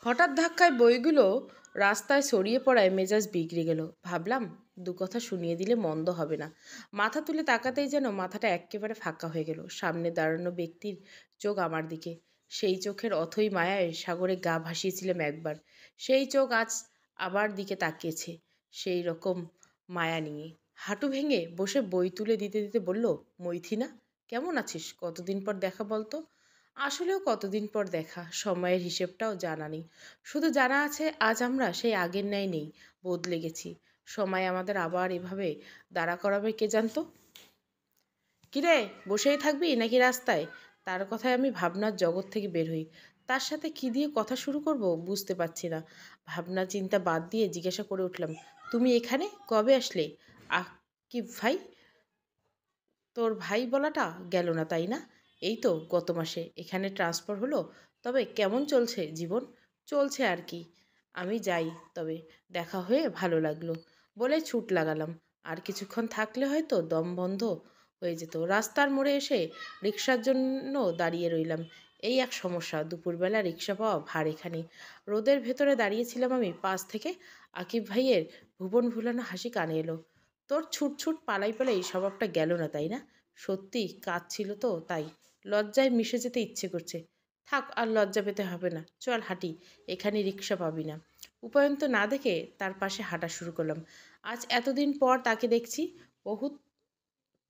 হঠাৎ ধাক্কায় বইগুলো রাস্তায় ছড়িয়ে পড়ায় মেজাজ বিগড়ে গেল। ভাবলাম দু কথা শুনিয়ে দিলে মন্দ হবে না। মাথা তুলে তাকাতেই যেন মাথাটা এক্কেবারে ফাঁকা হয়ে গেল। সামনে দাঁড়ানো ব্যক্তির চোখ আমার দিকে। সেই চোখের অথই মায়ায় সাগরে গা ভাসিয়েছিলাম একবার। সেই চোখ আজ আবার দিকে তাকিয়েছে সেই রকম মায়া নিয়ে। হাঁটু ভেঙে বসে বই তুলে দিতে দিতে বলল, মৈথিনা, কেমন আছিস? কতদিন পর দেখা বলতো। আসলেও কতদিন পর দেখা, সময়ের হিসেবটাও জানা নেই। শুধু জানা আছে আজ আমরা সেই আগের ন্যায় নেই, বদলে গেছি। সময় আমাদের আবার এভাবে দাঁড়া করাবে কে জানতো। কিরে, বসেই থাকবি নাকি রাস্তায়? তার কথায় আমি ভাবনার জগৎ থেকে বের হই। তার সাথে কি দিয়ে কথা শুরু করব বুঝতে পারছি না। ভাবনা চিন্তা বাদ দিয়ে জিজ্ঞাসা করে উঠলাম, তুমি এখানে কবে আসলে? কি ভাই? তোর ভাই বলাটা গেল না তাই না? এই তো গত মাসে এখানে ট্রান্সফার হলো। তবে কেমন চলছে জীবন? চলছে আর কি। আমি যাই তবে। দেখা হয়ে ভালো লাগলো বলে ছুট লাগালাম। আর কিছুক্ষণ থাকলে হয়তো দম বন্ধ হয়ে যেত। রাস্তার মোড়ে এসে রিক্সার জন্য দাঁড়িয়ে রইলাম। এই এক সমস্যা, দুপুরবেলা রিক্সা পাওয়া ভার এখানে। রোদের ভেতরে দাঁড়িয়েছিলাম আমি, পাশ থেকে আকিব ভাইয়ের ভুবন ভুলানো হাসি কানে এলো। তোর ছুট ছুট পালাই পালাই স্বভাবটা গেল না তাই না? সত্যি কাজ ছিল তো তাই। লজ্জায় মিশে যেতে ইচ্ছে করছে। থাক, আর লজ্জা পেতে হবে না, চল হাঁটি। এখানে রিক্সা পাবি না। উপায়ন্ত না দেখে তার পাশে হাঁটা শুরু করলাম। আজ এতদিন পর তাকে দেখছি। বহুত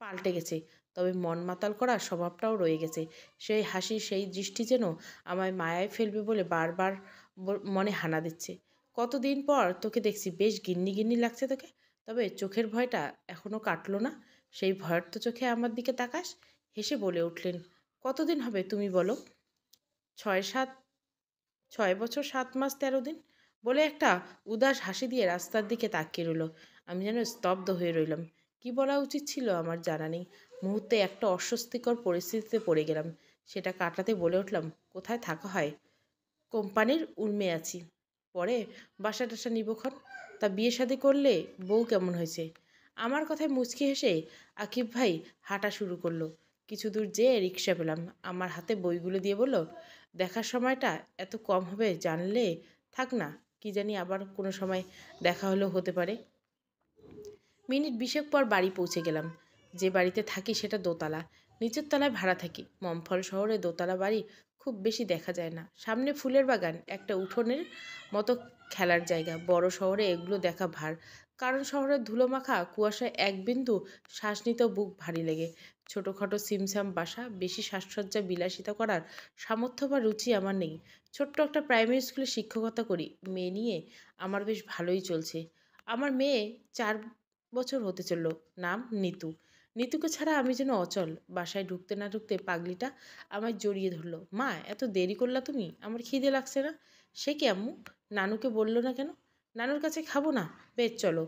পাল্টে গেছে, তবে মন মাতাল করার স্বভাবটাও রয়ে গেছে। সেই হাসি, সেই দৃষ্টি যেন আমায় মায়ায় ফেলবে বলে বারবার মনে হানা দিচ্ছে। কতদিন পর তোকে দেখছি, বেশ গিন্নি গিন্নি লাগছে তোকে। তবে চোখের ভয়টা এখনো কাটলো না। সেই ভয়ের তো চোখে আমার দিকে তাকাস। হেসে বলে উঠলেন, কতদিন হবে তুমি বলো? 6-7, 6 বছর 7 মাস 13 দিন। বলে একটা উদাস হাসি দিয়ে রাস্তার দিকে তাকিয়ে রইল। আমি যেন স্তব্ধ হয়ে রইলাম। কি বলা উচিত ছিল আমার জানা নেই। মুহূর্তে একটা অস্বস্তিকর পরিস্থিতিতে পড়ে গেলাম। সেটা কাটাতে বলে উঠলাম, কোথায় থাকা হয়? কোম্পানির উর্মে আছি। পরে বাসা টাসা নিবক্ষণ। তা বিয়ে শাদী করলে বউ কেমন হয়েছে? আমার কথায় মুচকি হেসে আকিব ভাই হাঁটা শুরু করলো। কিছু দূর যেয়ে রিক্সা পেলাম। আমার হাতে বইগুলো দিয়ে বলল, দেখার সময়টা এত কম হবে জানলে থাক না, কি জানি আবার কোনো সময় দেখা হলেও হতে পারে। মিনিট 20 পর বাড়ি পৌঁছে গেলাম। যে বাড়িতে থাকি সেটা দোতলা। নিচের তলায় ভাড়া থাকি। মম্ফল শহরে দোতলা বাড়ি খুব বেশি দেখা যায় না। সামনে ফুলের বাগান, একটা উঠোনের মতো খেলার জায়গা। বড় শহরে এগুলো দেখা ভার। কারণ শহরের ধুলোমাখা কুয়াশায় এক বিন্দু শ্বাস নিতেও বুক ভারী লেগে। ছোটোখাটো সিমসাম বাসা, বেশি সাজসজ্জা বিলাসিতা করার সামর্থ্য বা রুচি আমার নেই। ছোট্ট একটা প্রাইমারি স্কুলে শিক্ষকতা করি। মেয়ে নিয়ে আমার বেশ ভালোই চলছে। আমার মেয়ে 4 বছর হতে চলল। নাম নিতু। নিতুকে ছাড়া আমি যেন অচল। বাসায় ঢুকতে না ঢুকতে পাগলিটা আমায় জড়িয়ে ধরলো। মা, এত দেরি করলা তুমি? আমার খিদে লাগছে না। সে কি আম্মু? নানুকে বললো না কেন? নানুর কাছে খাবো না? বেশ চলো,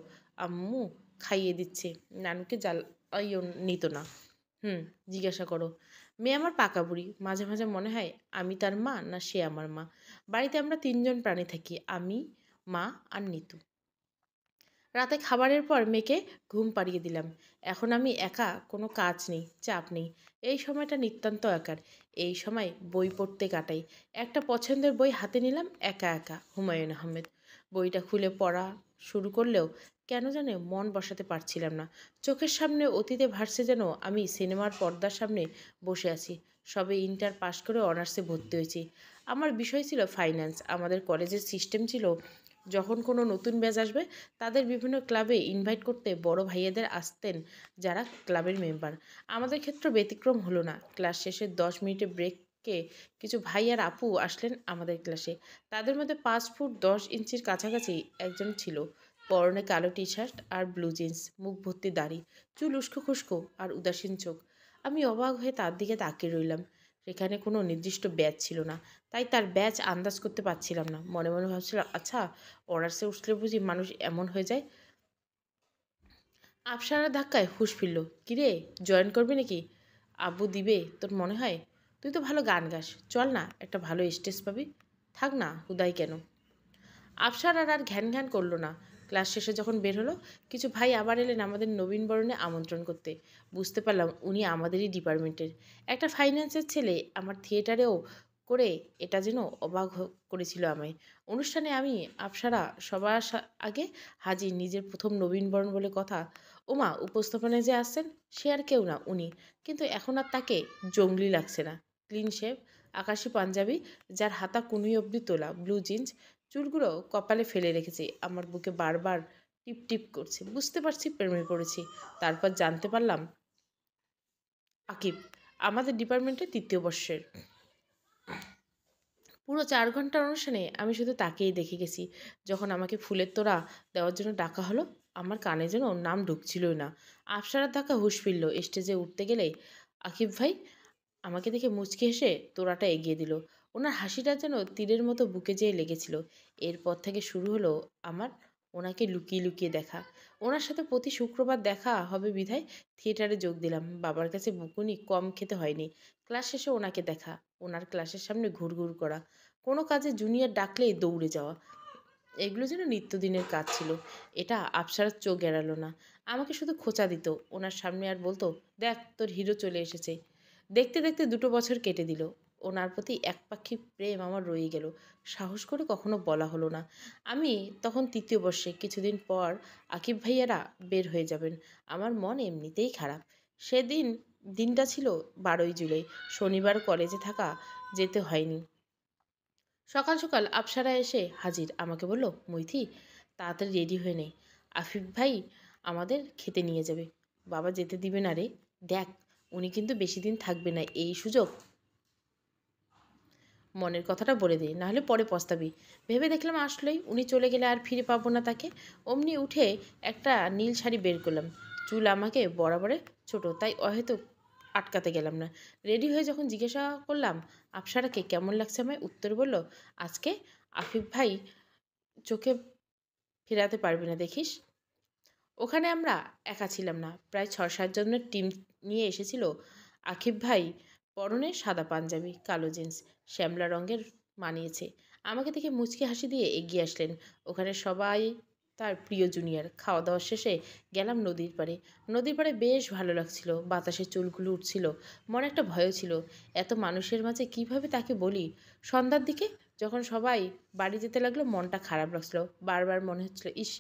আম্মু খাইয়ে দিচ্ছে। নানুকে জ্বালাইও নিত না। জিজ্ঞাসা করো। মেয়ে আমার পাকা বুড়ি। মাঝে মাঝে মনে হয় আমি তার মা না সে আমার মা। বাড়িতে আমরা 3জন প্রাণী থাকি, আমি, মা আর নিতু। রাতে খাবারের পর মেয়েকে ঘুম পাড়িয়ে দিলাম। এখন আমি একা, কোনো কাজ নেই, চাপ নেই। এই সময়টা নিতান্ত একার। এই সময় বই পড়তে কাটাই। একটা পছন্দের বই হাতে নিলাম, একা একা, হুমায়ুন আহমেদ। বইটা খুলে পড়া শুরু করলেও কেন জানে মন বসাতে পারছিলাম না। চোখের সামনে অতীতে ভাসছে যেন আমি সিনেমার পর্দার সামনে বসে আছি। সবে ইন্টার পাশ করে অনার্সে ভর্তি হয়েছি। আমার বিষয় ছিল ফাইন্যান্স। আমাদের কলেজের সিস্টেম ছিল, যখন কোনো নতুন ব্যাচ আসবে তাদের বিভিন্ন ক্লাবে ইনভাইট করতে বড় ভাইয়াদের আসতেন যারা ক্লাবের মেম্বার। আমাদের ক্ষেত্রে ব্যতিক্রম হলো না। ক্লাস শেষে 10 মিনিটের ব্রেকে কিছু ভাই আর আপু আসলেন আমাদের ক্লাসে। তাদের মধ্যে 5 ফুট 10 ইঞ্চির কাছাকাছি একজন ছিল। পরনে কালো টি শার্ট আর ব্লু জিন্স, মুখ ভর্তি দাড়ি, চুল উস্কো খুস্কো আর উদাসীন চোখ। আমি অবাক হয়ে তার দিকে তাকিয়ে রইলাম। সেখানে কোনো নির্দিষ্ট ব্যাচ ছিল না, তাই তার ব্যাচ আন্দাজ করতে পারছিলাম না। মনে মনে ভাবছিলাম, আচ্ছা, অনার্সে উঠলে বুঝি মানুষ এমন হয়ে যায়। আফসানার ধাক্কায় হুঁশ ফিরল। কিরে, জয়েন করবি নাকি? আব্বু দিবে তোর মনে হয়? তুই তো ভালো গান গাস, চল না, একটা ভালো স্টেজ পাবি। থাক না, হুদাই কেন। আফসার আর ঘ্যান ঘ্যান করলো না। ক্লাস শেষে যখন বের হলো, কিছু ভাই আবার এলেন আমাদের নবীনবরণে আমন্ত্রণ করতে। বুঝতে পারলাম উনি আমাদেরই ডিপার্টমেন্টের। একটা ফাইন্যান্সের ছেলে আমার থিয়েটারেও করে এটা যেন করেছিল আমায়। অনুষ্ঠানে আমি আপ্সারা সবার আগে হাজির, নিজের প্রথম নবীনবরণ বলে কথা। ওমা, উপস্থাপনায় যে আসছেন সে আর কেউ না, উনি। কিন্তু এখন আর তাকে জঙ্গলি লাগছে না। ক্লিন শেভ, আকাশি পাঞ্জাবি, যার হাতা কুনুই অবধি তোলা, ব্লু জিন্স, চুলগুলো কপালে ফেলে রেখেছে, আমার বুকে বারবার টিপ টিপ করছে। বুঝতে পারছি প্রেমে পড়েছি। তারপর জানতে পারলাম আকিব আমাদের ডিপার্টমেন্টের তৃতীয় বর্ষের। পুরো 4 ঘন্টার অনুষ্ঠানে আমি শুধু তাকেই দেখে গেছি। যখন আমাকে ফুলের তোড়া দেওয়ার জন্য ডাকা হলো, আমার কানে যেন ওর নাম ঢুকছিলই না। আফসারার ধাক্কা হুঁশ ফিরল। স্টেজে উঠতে গেলেই আকিব ভাই আমাকে দেখে মুচকি হেসে তোড়াটা এগিয়ে দিল। ওনার হাসিটা যেন তীরের মতো বুকে যেয়ে লেগেছিল। এরপর থেকে শুরু হলো আমার ওনাকে লুকিয়ে লুকিয়ে দেখা। ওনার সাথে প্রতি শুক্রবার দেখা হবে বিধায় থিয়েটারে যোগ দিলাম। বাবার কাছে বকুনি কম খেতে হয়নি। ক্লাস শেষে ওনাকে দেখা, ওনার ক্লাসের সামনে ঘুরঘুর করা, কোনো কাজে জুনিয়র ডাকলেই দৌড়ে যাওয়া, এগুলো যেন নিত্যদিনের কাজ ছিল। এটা আফসারার চোখ এড়ালো না। আমাকে শুধু খোঁচা দিত ওনার সামনে আর বলতো, দেখ তোর হিরো চলে এসেছে। দেখতে দেখতে 2 বছর কেটে দিল। ওনার প্রতি একপাক্ষিক প্রেম আমার রয়ে গেল। সাহস করে কখনো বলা হলো না। আমি তখন তৃতীয় বর্ষে। কিছুদিন পর আকিব ভাইয়ারা বের হয়ে যাবেন। আমার মন এমনিতেই খারাপ। সেদিন দিনটা ছিল 12ই জুলাই, শনিবার। কলেজে থাকা যেতে হয়নি। সকাল সকাল আপ্সারা এসে হাজির। আমাকে বলল, মৈথি তাড়াতাড়ি রেডি হয়ে নে, আফিফ ভাই আমাদের খেতে নিয়ে যাবে। বাবা যেতে দিবে না রে। দেখ, উনি কিন্তু বেশি দিন থাকবে না, এই সুযোগ মনের কথাটা বলে দিই, নাহলে পরে পস্তাবি। ভেবে দেখলাম আসলেই উনি চলে গেলে আর ফিরে পাবো না তাকে। অমনি উঠে একটা নীল শাড়ি বের করলাম। চুল আমাকে বরাবরে ছোট, তাই অহেতুক আটকাতে গেলাম না। রেডি হয়ে যখন জিজ্ঞাসা করলাম আপ্সারাকে কেমন লাগছে আমায়, উত্তর বলল, আজকে আফিফ ভাই চোখে ফেরাতে পারবি না দেখিস। ওখানে আমরা একা ছিলাম না, প্রায় 6-7 জনের টিম নিয়ে এসেছিল। আকিব ভাই পরনে সাদা পাঞ্জাবি, কালো জিন্স, শ্যামলা রঙের মানিয়েছে। আমাকে দেখে মুচকি হাসি দিয়ে এগিয়ে আসলেন। ওখানে সবাই তার প্রিয় জুনিয়র। খাওয়া দাওয়া শেষে গেলাম নদীর পাড়ে। নদীর পাড়ে বেশ ভালো লাগছিল, বাতাসে চুলগুলো উঠছিল। মনে একটা ভয়ও ছিল, এত মানুষের মাঝে কিভাবে তাকে বলি। সন্ধ্যার দিকে যখন সবাই বাড়ি যেতে লাগলো, মনটা খারাপ লাগছিল। বারবার মনে হচ্ছিল, ইস,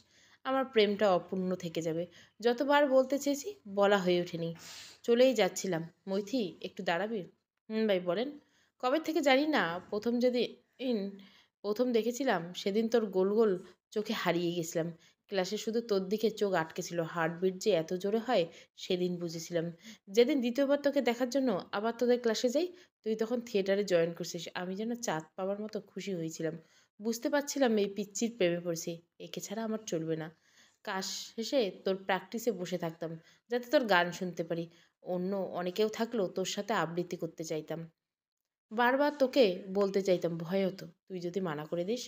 আমার প্রেমটা অপূর্ণ থেকে যাবে। যতবার বলতে চেয়েছি, বলা হয়ে ওঠেনি। চলেই যাচ্ছিলাম। মৈথি একটু দাঁড়াবি? হুম ভাই বলেন। কবে থেকে জানি না, যেদিন প্রথম দেখেছিলাম সেদিন তোর গোল গোল চোখে হারিয়ে গেছিলাম। ক্লাসে শুধু তোর দিকে চোখ আটকে ছিল। হার্টবিট যে এত জোরে হয় সেদিন বুঝেছিলাম। যেদিন দ্বিতীয়বার তোকে দেখার জন্য আবার তোদের ক্লাসে যাই, তুই তখন থিয়েটারে জয়েন করছিস। আমি যেন চাঁদ পাওয়ার মতো খুশি হয়েছিলাম। বুঝতে পারছিলাম এই পিচ্চির প্রেমে পড়ছি, একে ছাড়া আমার চলবে না। কাজ শেষে তোর প্র্যাকটিসে বসে থাকতাম, যাতে তোর গান শুনতে পারি। অন্য অনেকেও থাকলেও তোর সাথে আবৃত্তি করতে চাইতাম। বারবার তোকে বলতে চাইতাম, ভয় হতো তুই যদি মানা করে দিস।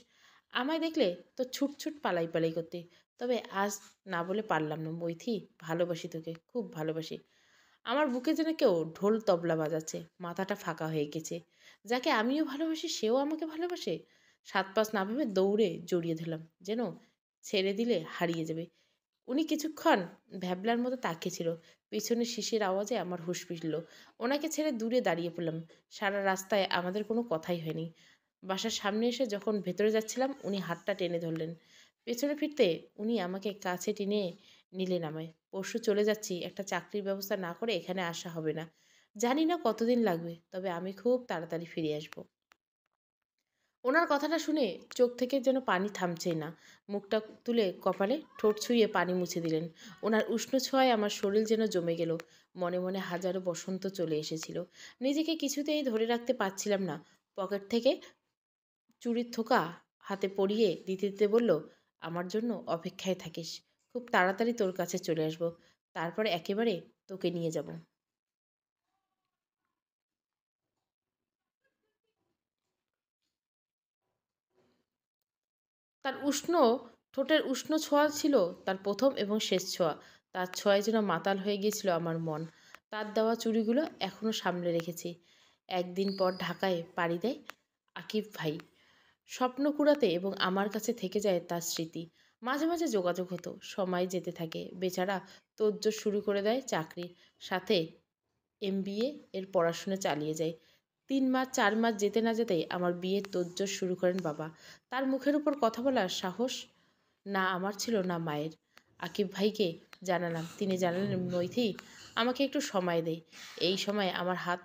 আমায় দেখলে তো ছুট ছুট পালাই পালাই করতে। তবে আজ না বলে পারলাম না। মৈথি, ভালোবাসি তোকে, খুব ভালোবাসি। আমার বুকে যেন কেউ ঢোল তবলা বাজাচ্ছে। মাথাটা ফাঁকা হয়ে গেছে। যাকে আমিও ভালোবাসি সেও আমাকে ভালোবাসে। 7-5 না ভেবে দৌড়ে জড়িয়ে ধরলাম, যেন ছেড়ে দিলে হারিয়ে যাবে। উনি কিছুক্ষণ ভ্যাবলার মতো তাকিয়েছিল। পিছনে শিশির আওয়াজে আমার হুঁশ ফিরল। ওনাকে ছেড়ে দূরে দাঁড়িয়ে পড়লাম। সারা রাস্তায় আমাদের কোনো কথাই হয়নি। বাসার সামনে এসে যখন ভেতরে যাচ্ছিলাম, উনি হাতটা টেনে ধরলেন। পেছনে ফিরতে উনি আমাকে কাছে টেনে নিলেন আমায়। পরশু চলে যাচ্ছি, একটা চাকরির ব্যবস্থা না করে এখানে আসা হবে না। জানি না কতদিন লাগবে, তবে আমি খুব তাড়াতাড়ি ফিরে আসবো। ওনার কথাটা শুনে চোখ থেকে যেন পানি থামছেই না। মুখটা তুলে কপালে ঠোঁট ছুঁয়ে পানি মুছে দিলেন। ওনার উষ্ণ ছোঁয়ায় আমার শরীর যেন জমে গেল। মনে মনে হাজারো বসন্ত চলে এসেছিল। নিজেকে কিছুতেই ধরে রাখতে পারছিলাম না। পকেট থেকে চুড়ির থোকা হাতে পরিয়ে দিতে দিতে বলল, আমার জন্য অপেক্ষায় থাকিস। খুব তাড়াতাড়ি তোর কাছে চলে আসবো। তারপরে একেবারে তোকে নিয়ে যাব। তার উষ্ণ ঠোঁটের উষ্ণ ছোঁয়া ছিল তার প্রথম এবং শেষ ছোঁয়া। তার ছোঁয়ায় যেন মাতাল হয়ে গিয়েছিল আমার মন। তার দেওয়া চুড়িগুলো এখনও সামলে রেখেছি। একদিন পর ঢাকায় পাড়ি দেয় আকিব ভাই। স্বপ্ন কুড়াতে এবং আমার কাছে থেকে যায় তার স্মৃতি। মাঝে মাঝে যোগাযোগ হতো। সময় যেতে থাকে। বেচারা তোড়জোড় শুরু করে দেয় চাকরির। সাথে MBA এর পড়াশোনা চালিয়ে যায়। 3 মাস 4 মাস যেতে না যেতেই আমার বিয়ের তোড়জোড় শুরু করেন বাবা। তার মুখের উপর কথা বলার সাহস না আমার ছিল না মায়ের। আকিব ভাইকে জানালাম, তিনি জানালেন, মৈথি আমাকে একটু সময় দে। এই সময় আমার হাত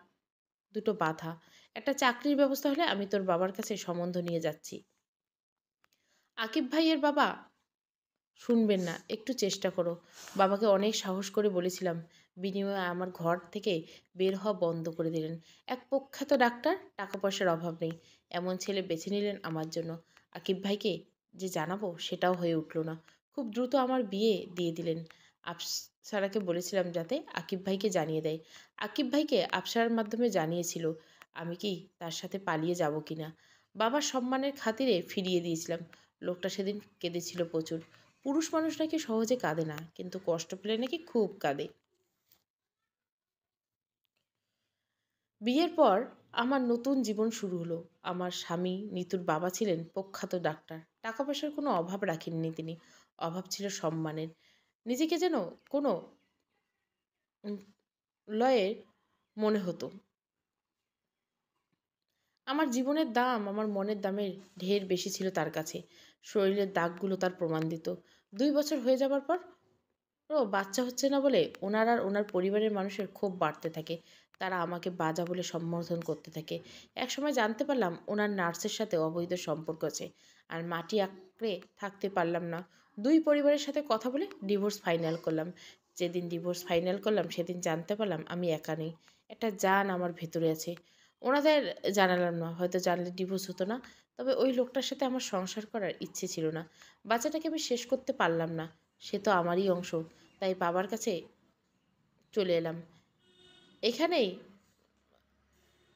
দুটো বাঁধা। একটা চাকরির ব্যবস্থা হলে আমি তোর বাবার কাছে সম্বন্ধ নিয়ে যাচ্ছি। আকিব ভাইয়ের বাবা শুনবেন না, একটু চেষ্টা করো। বাবাকে অনেক সাহস করে বলেছিলাম, বিনিময়ে আমার ঘর থেকে বের হওয়া বন্ধ করে দিলেন। এক প্রখ্যাত ডাক্তার, টাকা পয়সার অভাব নেই, এমন ছেলে বেছে নিলেন আমার জন্য। আকিব ভাইকে যে জানাবো সেটাও হয়ে উঠল না। খুব দ্রুত আমার বিয়ে দিয়ে দিলেন। আফসারাকে বলেছিলাম যাতে আকিব ভাইকে জানিয়ে দেয়। আকিব ভাইকে আফসারার মাধ্যমে জানিয়েছিল আমি কি তার সাথে পালিয়ে যাব কিনা। বাবার সম্মানের খাতিরে ফিরিয়ে দিয়েছিলাম। লোকটা সেদিন কেঁদেছিল প্রচুর। পুরুষ মানুষ নাকি সহজে কাঁদে না, কিন্তু কষ্ট পেলে নাকি খুব কাঁদে। বিয়ের পর আমার নতুন জীবন শুরু হলো। আমার স্বামী নিতুর বাবা ছিলেন প্রখ্যাত ডাক্তার। টাকা পয়সার কোনো অভাব রাখেননি তিনি। অভাব ছিল সম্মানের। নিজেকে যেন কোনো উম, লয়ে মনে হতো। আমার জীবনের দাম আমার মনের দামের ঢের বেশি ছিল তার কাছে। শরীরের দাগগুলো তার প্রমাণ দিত। 2 বছর হয়ে যাবার পর ও বাচ্চা হচ্ছে না বলে ওনার আর ওনার পরিবারের মানুষের ক্ষোভ বাড়তে থাকে। তারা আমাকে বাজা বলে সম্বোধন করতে থাকে। একসময় জানতে পারলাম ওনার নার্সের সাথে অবৈধ সম্পর্ক আছে। আর মাটি আঁকড়ে থাকতে পারলাম না। দুই পরিবারের সাথে কথা বলে ডিভোর্স ফাইনাল করলাম। যেদিন ডিভোর্স ফাইনাল করলাম সেদিন জানতে পারলাম আমি একা নেই, একটা জান আমার ভেতরে আছে। ওনাদের জানালাম না, হয়তো জানলে ডিভোর্স হতো না। তবে ওই লোকটার সাথে আমার সংসার করার ইচ্ছে ছিল না। বাচ্চাটাকে আমি শেষ করতে পারলাম না, সে তো আমারই অংশ। তাই বাবার কাছে চলে এলাম। এখানেই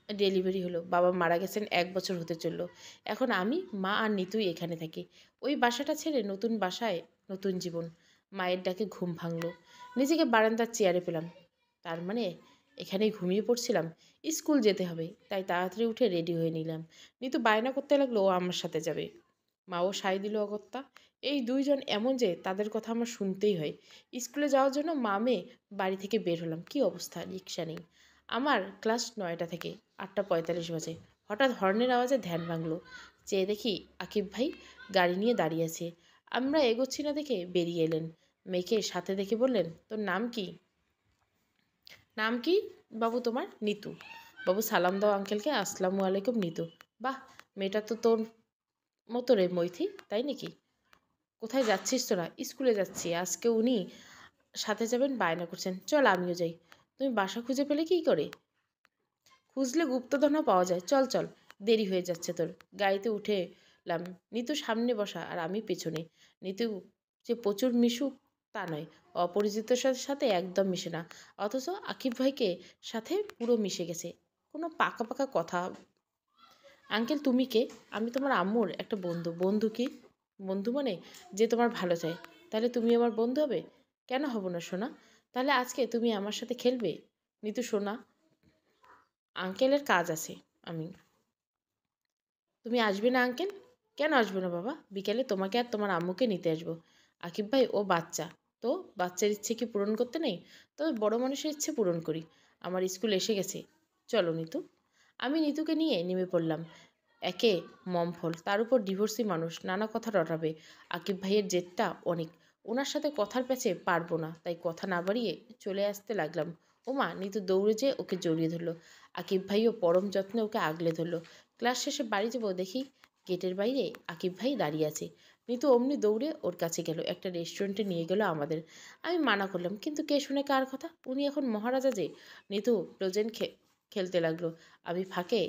ডেলিভারি হলো। বাবা মারা গেছেন 1 বছর হতে চললো। এখন আমি, মা আর নিতুই এখানে থাকি। ওই বাসাটা ছেড়ে নতুন বাসায় নতুন জীবন। মায়ের ডাকে ঘুম ভাঙলো। নিজেকে বারান্দার চেয়ারে পেলাম। তার মানে এখানেই ঘুমিয়ে পড়ছিলাম। স্কুল যেতে হবে, তাই তাড়াতাড়ি উঠে রেডি হয়ে নিলাম। নিতু বায়না করতে লাগলো ও আমার সাথে যাবে। মাও সায় দিল অগত্যা। এই দুইজন এমন যে তাদের কথা আমার শুনতেই হয়। স্কুলে যাওয়ার জন্য মা মেয়ে বাড়ি থেকে বের হলাম। কি অবস্থা, রিক্সা নেই। আমার ক্লাস 9টা থেকে 8টা 45 বাজে। হঠাৎ হর্নের আওয়াজে ধ্যান ভাঙলো। চেয়ে দেখি আকিব ভাই গাড়ি নিয়ে দাঁড়িয়ে আছে। আমরা এগোচ্ছি না দেখে বেরিয়ে এলেন। মেয়েকে সাথে দেখে বললেন, তোর নাম কি? নাম কি বাবু তোমার? নিতু। বাবু সালাম দাও আঙ্কেলকে। আসসালামু আলাইকুম নিতু। বাহ, মেয়েটা তো তোর মতো রে মৈথি, তাই নাকি? কোথায় যাচ্ছিস তোরা? স্কুলে যাচ্ছি। আজকে উনি সাথে যাবেন বায়না করছেন। চল আমিও যাই। তুমি বাসা খুঁজে পেলে কী করে? খুঁজলে গুপ্তধনও পাওয়া যায়। চল চল, দেরি হয়ে যাচ্ছে তোর। গাড়িতে উঠে এলাম। নিতু সামনে বসা আর আমি পেছনে। নিতু যে প্রচুর মিশুক তা নয়, অপরিচিতর সাথে একদম মিশে না। অথচ আকিব ভাইকে সাথে পুরো মিশে গেছে। কোনো পাকা পাকা কথা। আঙ্কেল তুমি কে? আমি তোমার আম্মুর একটা বন্ধু। বন্ধু কি? বন্ধু মানে যে তোমার ভালো চায়। তাহলে তুমি আমার বন্ধু হবে? কেন হব না সোনা? তাহলে আজকে তুমি আমার সাথে খেলবে? নিতু সোনা, আঙ্কেলের কাজ আছে। আমি, তুমি আসবে না আঙ্কেল? কেন আসবে না বাবা? বিকেলে তোমাকে আর তোমার আম্মুকে নিতে আসবো। আকিব ভাই ও বাচ্চা, তো বাচ্চার ইচ্ছে কি পূরণ করতে নেই? তবে বড় মানুষের ইচ্ছে পূরণ করি। আমার স্কুল এসে গেছে, চলো নিতু। আমি নিতুকে নিয়ে নেমে পড়লাম। একে মমফল, তার উপর ডিভোর্সি মানুষ, নানা কথা রটাবে। আকিব ভাইয়ের জেদটা অনেক। ওনার সাথে কথার প্যাচে পারবো না, তাই কথা না বাড়িয়ে চলে আসতে লাগলাম। ওমা, নিতু দৌড়ে যেয়ে ওকে জড়িয়ে ধরলো। আকিব ভাইও পরম যত্নে ওকে আগলে ধরলো। ক্লাস শেষে বাড়ি যাবো দেখি গেটের বাইরে আকিব ভাই দাঁড়িয়ে আছে। নিতু অমনি দৌড়ে ওর কাছে গেল। একটা রেস্টুরেন্টে নিয়ে গেল আমাদের। আমি মানা করলাম, কিন্তু কে শুনে কার কথা? উনি এখন মহারাজা যে। নিতু প্রেজেন্ট খেলতে লাগলো। আমি ফাঁকে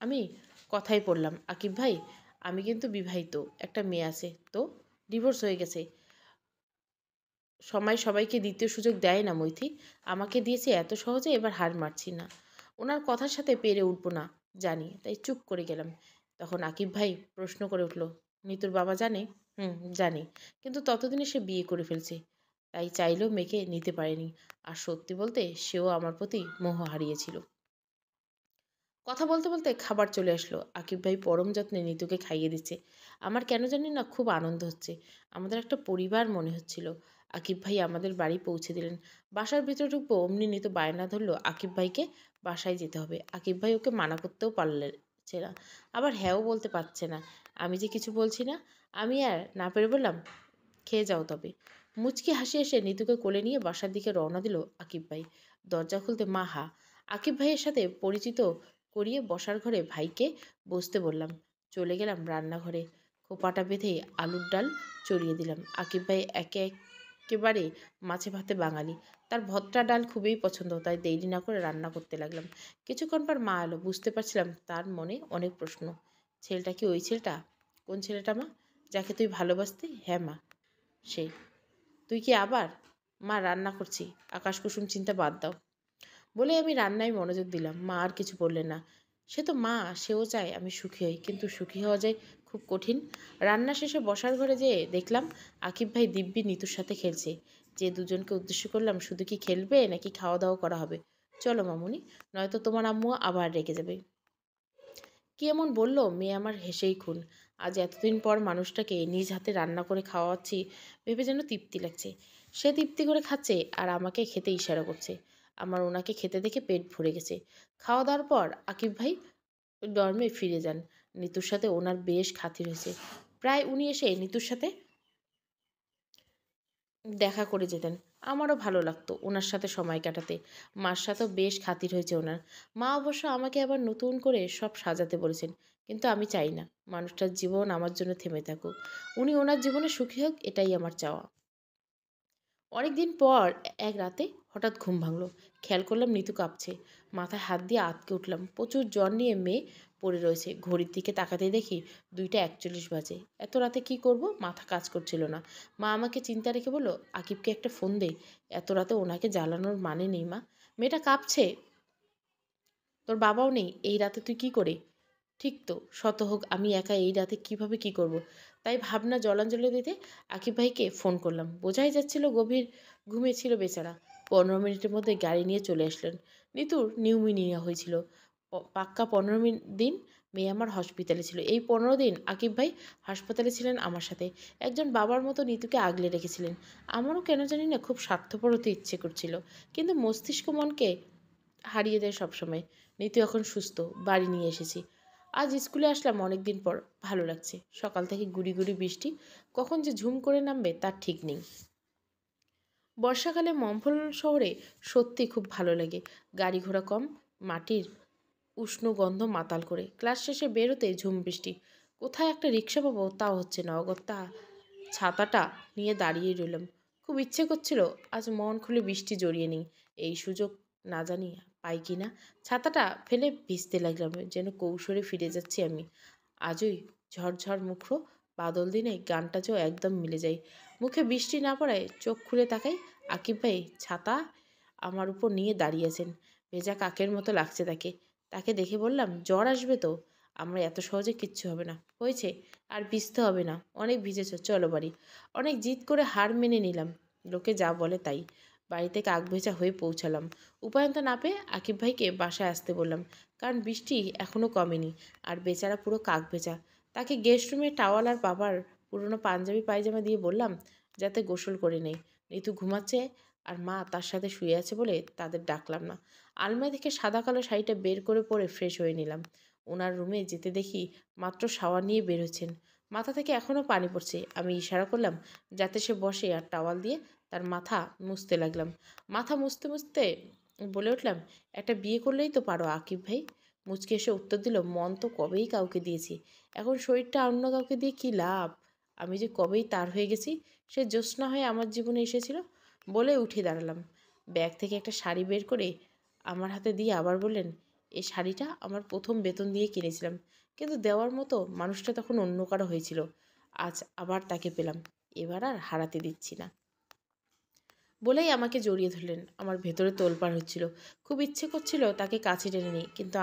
আমি কথাই পড়লাম, আকিব ভাই আমি কিন্তু বিবাহিত, একটা মেয়ে আছে। তো ডিভোর্স হয়ে গেছে। সময় সবাইকে দ্বিতীয় সুযোগ দেয় না মৈথি। আমাকে দিয়েছে এত সহজে, এবার হার মারছি না। ওনার কথার সাথে পেরে উঠবো না জানি, তাই চুপ করে গেলাম। তখন আকিব ভাই প্রশ্ন করে উঠল, নিতুর বাবা জানে? হুম, জানি। কিন্তু ততদিনে সে বিয়ে করে ফেলছে, তাই চাইলেও মেয়েকে নিতে পারেনি। আর সত্যি বলতে সেও আমার প্রতি মোহ হারিয়েছিল। কথা বলতে বলতে খাবার চলে আসলো। আকিব ভাই পরম যত্নে নিতুকে খাইয়ে দিচ্ছে। আমার কেন জানি না খুব আনন্দ হচ্ছে। আমাদের একটা পরিবার মনে হচ্ছিল। আকিব ভাই আমাদের বাড়ি পৌঁছে দিলেন। বাসার ভিতরে ঢুকবো অমনি নিতু বায়না ধরলো আকিব ভাইকে বাসায় যেতে হবে। আকিব ভাই ওকে মানা করতেও পারছে না, আবার হ্যাঁও বলতে পারছে না। আমি যে কিছু বলছি না। আমি আর না পেরে বললাম, খেয়ে যাও তবে। মুচকি হাসি এসে নিতুকে কোলে নিয়ে বাসার দিকে রওনা দিল আকিব ভাই। দরজা খুলতে মা হা। আকিব ভাইয়ের সাথে পরিচিত করিয়ে বসার ঘরে ভাইকে বসতে বললাম। চলে গেলাম রান্নাঘরে। খোপাটা বেঁধে আলুর ডাল চড়িয়ে দিলাম। আকিব ভাই একেবারে মাছে ভাতে বাঙালি, তার ভর্তা ডাল খুবই পছন্দ, তাই দেরি না করে রান্না করতে লাগলাম। কিছুক্ষণ পর মা এলো। বুঝতে পারছিলাম তার মনে অনেক প্রশ্ন। ছেলেটা কি ওই ছেলেটা? কোন ছেলেটা মা? যাকে তুই ভালোবাসতি? হ্যাঁ মা, সে। তুই কি আবার? মা, রান্না করছি, আকাশ কুসুম চিন্তা বাদ দাও। বলে আমি রান্নায় মনোযোগ দিলাম। মা আর কিছু বললেন না। সে তো মা, সেও চায় আমি সুখী হই, কিন্তু সুখী হওয়া যায় খুব কঠিন। রান্না শেষে বসার ঘরে যেয়ে দেখলাম আকিব ভাই দিব্যি নিতুর সাথে খেলছে। যে দুজনকে উদ্দেশ্য করলাম, শুধু কি খেলবে নাকি খাওয়া দাওয়া করা হবে? চলো মামুনি, নয়তো তোমার আম্মু আবার রেগে যাবে। কি এমন বলল মেয়ে আমার, হেসেই খুন। আজ এতদিন পর মানুষটাকে নিজ হাতে রান্না করে খাওয়াচ্ছি ভেবে যেন তৃপ্তি লাগছে। সে তৃপ্তি করে খাচ্ছে আর আমাকে খেতে ইশারা করছে। আমার ওনাকে খেতে দেখে পেট ভরে গেছে। খাওয়া দাওয়ার পর আকিব ভাই ডর্মে ফিরে যান। নিতুর সাথে ওনার বেশ খাতির হয়েছে। প্রায় উনি এসে নিতুর সাথে দেখা করে যেতেন। আমারও ভালো লাগতো ওনার সাথে সময় কাটাতে। মার সাথেও বেশ খাতির হয়েছে ওনার। মা অবশ্য আমাকে আবার নতুন করে সব সাজাতে বলেছেন, কিন্তু আমি চাই না মানুষটার জীবন আমার জন্য থেমে থাকুক। উনি ওনার জীবনে সুখী হোক, এটাই আমার চাওয়া। অনেকদিন পর এক রাতে হঠাৎ ঘুম ভাঙলো। খেয়াল করলাম নিতু কাঁপছে। মাথায় হাত দিয়ে আঁতকে উঠলাম। প্রচুর জ্বর নিয়ে মেয়ে পড়ে রয়েছে। ঘড়ির দিকে তাকাতে দেখি 2টা 41 বাজে। এত রাতে কি করব, মাথা কাজ করছিল না। মা আমাকে চিন্তা রেখে বলল, আকিবকে একটা ফোন দে। এত রাতে ওনাকে জ্বালানোর মানে নেই মা, মেয়েটা কাঁপছে। তোর বাবাও নেই, এই রাতে তুই কি করে? ঠিক তো, শত হোক আমি একা এই রাতে কিভাবে কি করব। তাই ভাবনা জলাঞ্জলি দিতে আকিব ভাইকে ফোন করলাম। বোঝাই যাচ্ছিল গভীর ঘুমে ছিল বেচারা। 15 মিনিটের মধ্যে গাড়ি নিয়ে চলে আসলেন। নিতুর নিউমোনিয়া হয়েছিল। পাক্কা 15 দিন মেয়ে আমার হসপিটালে ছিল। এই 15 দিন আকিব ভাই হাসপাতালে ছিলেন আমার সাথে। একজন বাবার মতো নিতুকে আগলে রেখেছিলেন। আমারও কেন জানি না খুব স্বার্থপর হতে ইচ্ছে করছিল, কিন্তু মস্তিষ্ক মনকে হারিয়ে দেয় সবসময়। নিতু এখন সুস্থ, বাড়ি নিয়ে এসেছি। আজ স্কুলে আসলাম অনেক দিন পর, ভালো লাগছে। সকাল থেকে গুড়ি গুড়ি বৃষ্টি, কখন যে ঝুম করে নামবে তার ঠিক নেই। বর্ষাকালে মম্ফল শহরে সত্যি খুব ভালো লাগে। গাড়ি ঘোড়া কম, মাটির উষ্ণ গন্ধ মাতাল করে। ক্লাস শেষে বেরোতে ঝুম বৃষ্টি। কোথায় একটা রিক্সা পাবো তাও হচ্ছে না। অগত্যা ছাতাটা নিয়ে দাঁড়িয়ে রইলাম। খুব ইচ্ছে করছিল আজ মন খুলে বৃষ্টি জড়িয়ে নিই। এই সুযোগ না জানি পাই কি না। ছাতাটা ফেলে ভিজতে লাগলাম, যেন কৌশলে ফিরে যাচ্ছি আমি। আজই ঝরঝর মুখর বাদল দিনে গানটা যেও একদম মিলে যায়। মুখে বৃষ্টি না পড়ায় চোখ খুলে তাকাই, আকিব ভাই ছাতা আমার উপর নিয়ে দাঁড়িয়েছেন। ভেজা কাকের মতো লাগছে তাকে। তাকে দেখে বললাম, জ্বর আসবে তো? আমরা এত সহজে কিচ্ছু হবে না, হয়েছে, আর ভিজতে হবে না, অনেক ভিজেছ, চলো বাড়ি। অনেক জিদ করে হার মেনে নিলাম। লোকে যা বলে তাই। বাড়িতে কাক ভেজা হয়ে পৌঁছালাম। উপায়ন্ত না পেয়ে আকিব ভাইকে বাসায় আসতে বললাম, কারণ বৃষ্টি এখনও কমেনি আর বেচারা পুরো কাক ভেজা। তাকে গেস্ট রুমে টাওয়াল আর বাবার পুরনো পাঞ্জাবি পায়জামা দিয়ে বললাম যাতে গোসল করে নেই। নিতু ঘুমাচ্ছে আর মা তার সাথে শুয়ে আছে বলে তাদের ডাকলাম না। আলমারি থেকে সাদা কালো শাড়িটা বের করে পরে ফ্রেশ হয়ে নিলাম। ওনার রুমে যেতে দেখি মাত্র শাওয়ার নিয়ে বের হচ্ছেন। মাথা থেকে এখনও পানি পড়ছে। আমি ইশারা করলাম যাতে সে বসে, আর টাওয়াল দিয়ে তার মাথা মুছতে লাগলাম। মাথা মুছতে মুছতে বলে উঠলাম, একটা বিয়ে করলেই তো পারো আকিব ভাই। মুচকে এসে উত্তর দিল, মন তো কবেই কাউকে দিয়েছি, এখন শরীরটা অন্য কাউকে দিয়ে কী লাভ? আমি যে কবেই তার হয়ে গেছি। সে জ্যোৎস্না হয়ে আমার জীবনে এসেছিল। বলে উঠে দাঁড়ালাম। ব্যাগ থেকে একটা শাড়ি বের করে আমার হাতে দিয়ে আবার বললেন, এই শাড়িটা আমার প্রথম বেতন দিয়ে কিনেছিলাম, কিন্তু দেওয়ার মতো মানুষটা তখন অন্য কারো হয়েছিল। আজ আবার তাকে পেলাম, এবার আর হারাতে দিচ্ছি না। বলেই আমাকে জড়িয়ে ধরলেন। আমার ভেতরে তোলপাড় হচ্ছিল। খুব ইচ্ছে করছিল তাকে কাছে টেনে নিই, কিন্তু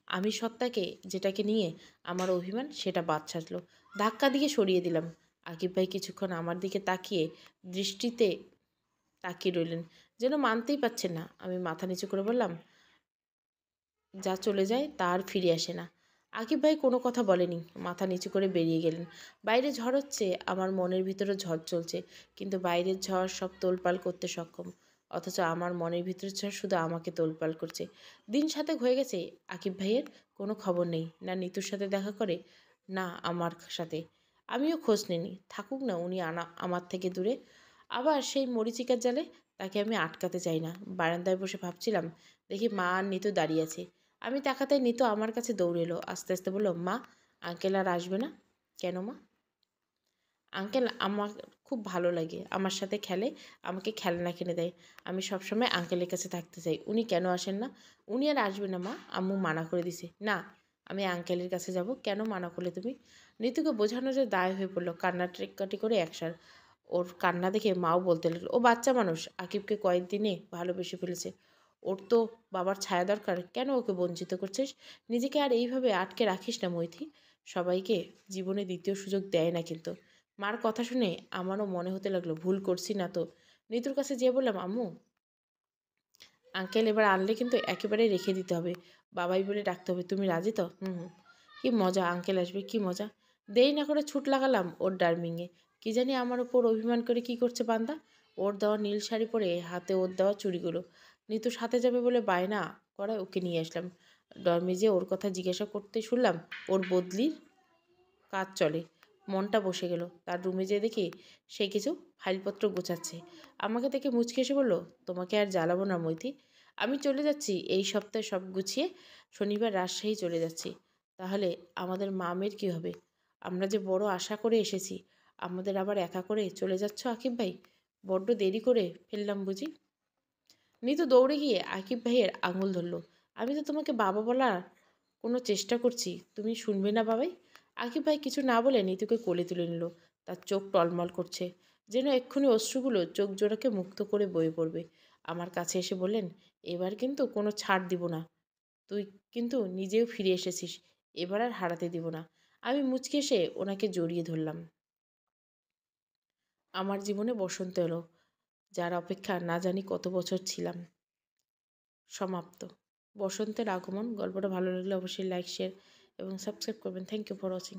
আমি সত্তাকে যেটাকে নিয়ে আমার অভিমান, সেটা বাদ ছাড়লো। ধাক্কা দিয়ে সরিয়ে দিলাম। আকিব ভাই কিছুক্ষণ আমার দিকে দৃষ্টিতে তাকিয়ে রইলেন, যেন মানতেই পারছেন না। আমি মাথা নিচু করে বললাম, যা চলে যায় তা আর ফিরে আসে না। আকিব ভাই কোনো কথা বলেনি, মাথা নিচু করে বেরিয়ে গেলেন। বাইরে ঝড় হচ্ছে, আমার মনের ভিতরে ঝড় চলছে, কিন্তু বাইরের ঝড় সব তোলপাল করতে সক্ষম। অথচ আমার মনের ভিতরে শুধু আমাকে তোলপাল করছে। দিন 7 হয়ে গেছে, আকিব ভাইয়ের কোনো খবর নেই। না নিতুর সাথে দেখা করে, না আমার সাথে। আমিও খোঁজ নিইনি। থাকুক না উনি আমার থেকে দূরে। আবার সেই মরীচিকার জালে তাকে আমি আটকাতে চাই না। বারান্দায় বসে ভাবছিলাম, দেখি মা আর নিতু দাঁড়িয়ে আছে। আমি তাকাতেই নিতু আমার কাছে দৌড়ে এলো। আস্তে আস্তে বলল, মা, আঙ্কেল আর আসবে না? কেন মা? আঙ্কেল আমার খুব ভালো লাগে, আমার সাথে খেলে, আমাকে খেলনা কিনে দেয়। আমি সবসময় আঙ্কেলের কাছে থাকতে চাই। উনি কেন আসেন না? উনি আর আসবে না মা, আম্মু মানা করে দিছে। না, আমি আঙ্কেলের কাছে যাব। কেন মানা করলে তুমি? নিতুকে বোঝানো যে দায় হয়ে পড়লো। কান্নাকাটি করে একসার। ওর কান্না দেখে মাও বলতে লাগলো, ও বাচ্চা মানুষ, আকিবকে কয়েকদিনে ভালোবেসে ফেলেছে। ওর তো বাবার ছায়া দরকার, কেন ওকে বঞ্চিত করছিস? নিজেকে আর এইভাবে আটকে রাখিস না মৈথি। সবাইকে জীবনে দ্বিতীয় সুযোগ দেয় না কিন্তু। মার কথা শুনে আমারও মনে হতে লাগলো, ভুল করছি না তো। নিতুর কাছে যেয়ে বললাম, আম্মু, আঙ্কেল এবার আনলে কিন্তু একেবারে রেখে দিতে হবে, বাবাই বলে ডাকতে হবে। তুমি রাজি তো? হুম হুম। কি মজা, আঙ্কেল আসবে, কি মজা। দেরি না করে ছুট লাগালাম ওর ডার্মিংয়ে। কি জানি আমার ওপর অভিমান করে কি করছে বান্দা। ওর দেওয়া নীল শাড়ি পরে, হাতে ওর দেওয়া চুড়িগুলো। নিতু সাথে যাবে বলে বায়না করায় ওকে নিয়ে আসলাম। ডরমে যে ওর কথা জিজ্ঞাসা করতে শুনলাম ওর বদলির কাজ চলে। মনটা বসে গেল। তার রুমে যেয়ে দেখি সে কিছু ফাইলপত্র গোছাচ্ছে। আমাকে দেখে মুচকে এসে বলল, তোমাকে আর জ্বালাবো না মৈথি, আমি চলে যাচ্ছি এই সপ্তাহে সব গুছিয়ে। শনিবার রাজশাহী চলে যাচ্ছি। তাহলে আমাদের মামের কি হবে? আমরা যে বড় আশা করে এসেছি, আমাদের আবার একা করে চলে যাচ্ছ আকিব ভাই? বড্ড দেরি করে ফেললাম বুঝি? নিতু দৌড়ে গিয়ে আকিব ভাইয়ের আঙুল ধরল। আমি তো তোমাকে বাবা বলার কোনো চেষ্টা করছি, তুমি শুনবে না বাবাই? আকিব ভাই কিছু না বলে নিতুকে কোলে তুলে নিল। তার চোখ টলমল করছে, যেন এক্ষুনি অশ্রুগুলো চোখ জোড়াকে মুক্ত করে বয়ে পড়বে। আমার কাছে এসে বললেন, এবার কিন্তু কোনো ছাড় দিব না। তুই কিন্তু নিজেও ফিরে এসেছিস, এবার আর হারাতে দিব না। আমি মুচকে এসে ওনাকে জড়িয়ে ধরলাম। আমার জীবনে বসন্ত এলো, যার অপেক্ষা না জানি কত বছর ছিলাম। সমাপ্ত। বসন্তের আগমন। গল্পটা ভালো লাগলে অবশ্যই লাইক, শেয়ার এবং সাবস্ক্রাইব করবেন। Thank you for watching.